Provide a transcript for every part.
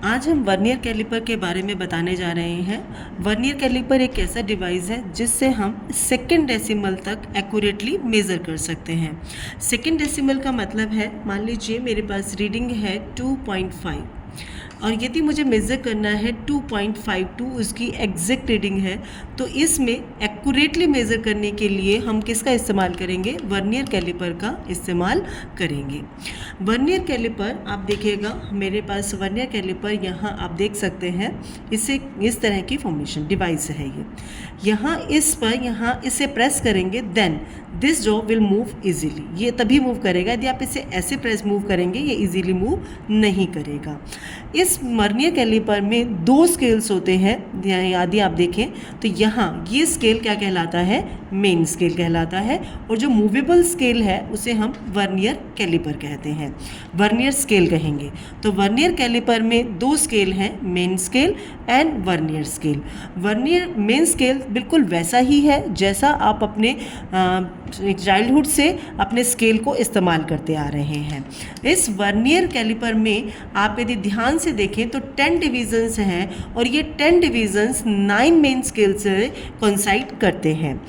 आज हम vernier caliper के बारे में बताने जा रहे हैं। वर्नियर कैलिपर एक ऐसा डिवाइस है जिससे हम सेकेंड डेसिमल तक एक्यूरेटली मेज़र कर सकते हैं। सेकेंड डेसिमल का मतलब है, मान लीजिए मेरे पास रीडिंग है 2.5 और यदि मुझे मेज़र करना है 2.52 उसकी एग्जैक्ट रीडिंग है, तो इसमें एक्यूरेटली मेज़र करने के लिए हम किसका इस्तेमाल करेंगे? वर्नियर कैलिपर का इस्तेमाल करेंगे। वर्नियर कैलिपर आप देखिएगा, मेरे पास वर्नियर कैलिपर यहाँ आप देख सकते हैं, इसे इस तरह की फॉर्मेशन डिवाइस है ये। यहाँ इस पर यहाँ इसे प्रेस करेंगे, then this jaw will move easily. ये तभी मूव करेगा, यदि आप इसे ऐसे प्रेस मूव करेंगे ये इजीली मूव नहीं करेगा। इस वर्नियर कैलिपर में दो स्केल्स होते हैं, यदि आप देखें तो यहाँ ये स्केल क्या कहलाता है? मेन स्केल कहलाता है, और जो मूवेबल स्केल है उसे हम वर्नियर कैलिपर कहते हैं, वर्नियर स्केल कहेंगे। तो वर्नियर कैलिपर में दो स्केल हैं, main scale and vernier scale. Vernier main scale बिल्कुल वैसा ही है जैसा आप अपने चाइल्डहुड से अपने स्केल को इस्तेमाल करते आ रहे हैं। इस वर्नियर कैलिपर में आप यदि ध्यान से देखें तो 10 डिवीजन्स हैं, और ये 10 डिवीजन्स 9 मेन स्केल से कोइंसाइड करते हैं।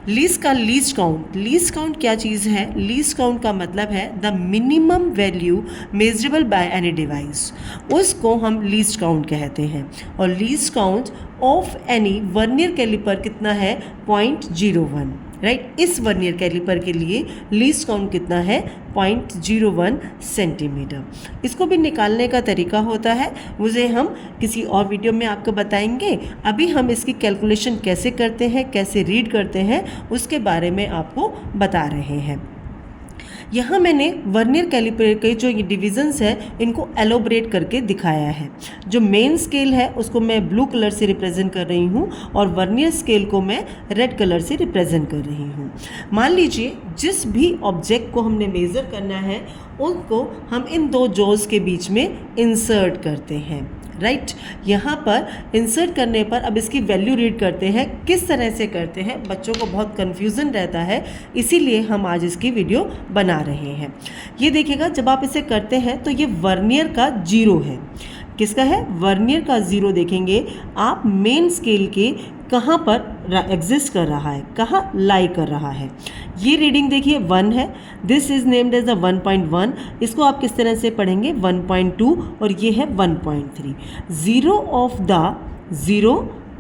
लीस्ट का लीस्ट काउंट क्या चीज़ है? लीस्ट काउंट का मतलब है the minimum value measurable by any device, उसको हम लीस्ट काउंट कहते हैं। और least count of any vernier caliper कितना है? 0.01, राइट। इस वर्नियर कैलिपर के लिए लीस्ट काउंट कितना है? 0.01 सेंटीमीटर। इसको भी निकालने का तरीका होता है, उसे हम किसी और वीडियो में आपको बताएंगे। अभी हम इसकी कैलकुलेशन कैसे करते हैं, कैसे रीड करते हैं, उसके बारे में आपको बता रहे हैं। यहाँ मैंने वर्नियर कैलिपर के जो ये डिविजन्स हैं इनको एलोबरेट करके दिखाया है। जो मेन स्केल है उसको मैं ब्लू कलर से रिप्रेजेंट कर रही हूँ, और वर्नियर स्केल को मैं रेड कलर से रिप्रेजेंट कर रही हूँ। मान लीजिए जिस भी ऑब्जेक्ट को हमने मेज़र करना है उनको हम इन दो जॉज के बीच में इंसर्ट करते हैं, राइट। यहाँ पर इंसर्ट करने पर अब इसकी वैल्यू रीड करते हैं। किस तरह से करते हैं? बच्चों को बहुत कन्फ्यूज़न रहता है, इसीलिए हम आज इसकी वीडियो बना रहे हैं। ये देखिएगा, जब आप इसे करते हैं तो ये वर्नियर का 0 है। किसका है? वर्नियर का 0 देखेंगे आप मेन स्केल के कहाँ पर एग्जिस्ट कर रहा है, कहाँ लाई कर रहा है। ये रीडिंग देखिए 1 है, this is named as the 1.1। इसको आप किस तरह से पढ़ेंगे? 1.2, और ये है 1.3। Zero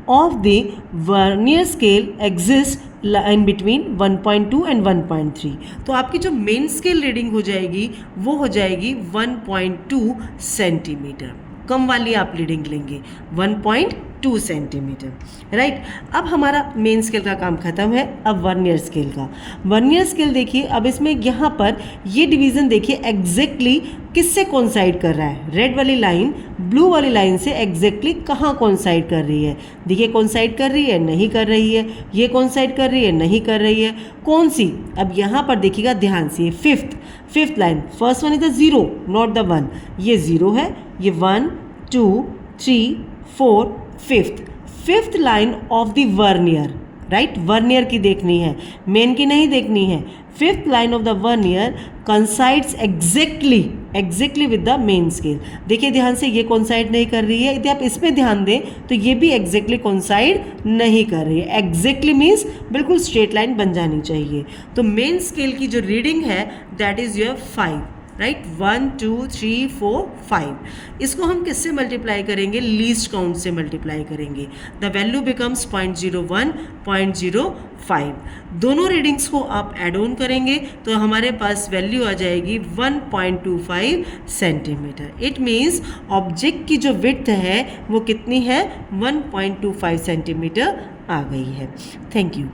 of the vernier scale exist in between 1.2 and 1.3। तो आपकी जो मेन स्केल रीडिंग हो जाएगी वो हो जाएगी 1.2 सेंटीमीटर। कम वाली आप रीडिंग लेंगे 1.2 सेंटीमीटर, राइट। अब हमारा मेन स्केल का काम खत्म है। अब वर्नियर स्केल का, वर्नियर स्केल देखिए, अब इसमें यहाँ पर ये डिवीज़न देखिए एग्जैक्टली किससे कोइंसाइड कर रहा है? रेड वाली लाइन ब्लू वाली लाइन से एग्जैक्टली कहाँ कोइंसाइड कर रही है? देखिए कोइंसाइड कर रही है, नहीं कर रही है। ये कोइंसाइड कर रही है, नहीं कर रही है। कौन सी? अब यहाँ पर देखिएगा ध्यान से, fifth line, first one is the 0 not the 1। ये 0 है, ये 1 2 3 4 fifth line of the vernier, right. Vernier की देखनी है, मेन की नहीं देखनी है। Fifth line of the vernier coincides exactly with the main scale. देखिए ध्यान से, ये कोइंसाइड नहीं कर रही है। यदि आप इसमें ध्यान दें तो ये भी एग्जैक्टली कोइंसाइड नहीं कर रही है। एग्जैक्टली मीन्स बिल्कुल स्ट्रेट लाइन बन जानी चाहिए। तो मेन स्केल की जो रीडिंग है दैट इज योर 5, राइट। 1 2 3 4 5। इसको हम किससे मल्टीप्लाई करेंगे? लीस्ट काउंट से मल्टीप्लाई करेंगे। The value becomes 0.01 0.05। दोनों रीडिंग्स को आप एड ऑन करेंगे तो हमारे पास वैल्यू आ जाएगी 1.25 सेंटीमीटर। इट मीन्स ऑब्जेक्ट की जो विड्थ है वो कितनी है? 1.25 सेंटीमीटर आ गई है। Thank you.